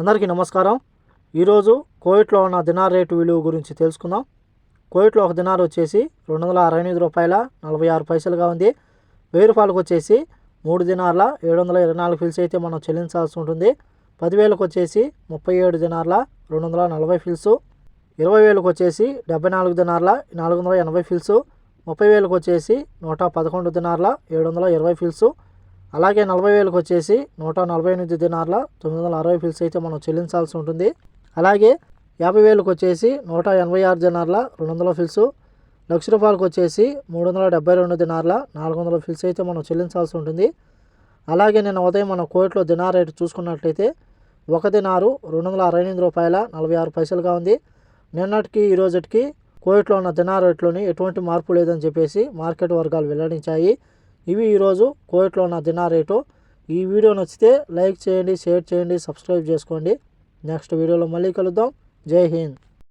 అందరికీ నమస్కారం. ఈరోజు కువైట్లో ఉన్న దినార్ రేటు విలువ గురించి తెలుసుకుందాం. కువైట్లో ఒక దినార్ వచ్చేసి 268 రూపాయల 46 పైసలుగా ఉంది. 1000 రూపాయలకు వచ్చేసి 3 దినార్ల 724 ఫిల్స్ అయితే మనం చెల్లించాల్సి ఉంటుంది. 10,000కు వచ్చేసి 37 దినార్ల 240 ఫిల్స్, 20,000కు వచ్చేసి 74 దినార్ల 480 ఫిల్స్, 30,000కు వచ్చేసి 111 దినార్ల 720 ఫిల్స్, అలాగే 40,000కు వచ్చేసి 148 దినార్ల 960 ఫిల్స్ అయితే మనం చెల్లించాల్సి ఉంటుంది. అలాగే 50,000కు వచ్చేసి 186 దినార్ల 200 ఫిల్స్, లక్ష రూపాయలకు వచ్చేసి 372 దినార్ల 400 ఫిల్స్ అయితే మనం చెల్లించాల్సి ఉంటుంది. అలాగే నిన్న ఉదయం మనం కువైట్లో దినార్ రేటు చూసుకున్నట్లయితే ఒక దినారు 268 రూపాయల 46 పైసలుగా ఉంది. నిన్నటికి ఈ రోజుకి కువైట్లో ఉన్న దినార్ రేట్లోని ఎటువంటి మార్పు లేదని చెప్పేసి మార్కెట్ వర్గాలు వెల్లడించాయి. ఇవి ఈరోజు కువైట్లో ఉన్న దినార్ రేటు. ఈ వీడియో నచ్చితే లైక్ చేయండి, షేర్ చేయండి, సబ్స్క్రైబ్ చేసుకోండి. నెక్స్ట్ వీడియోలో మళ్ళీ కలుద్దాం. జై హింద్.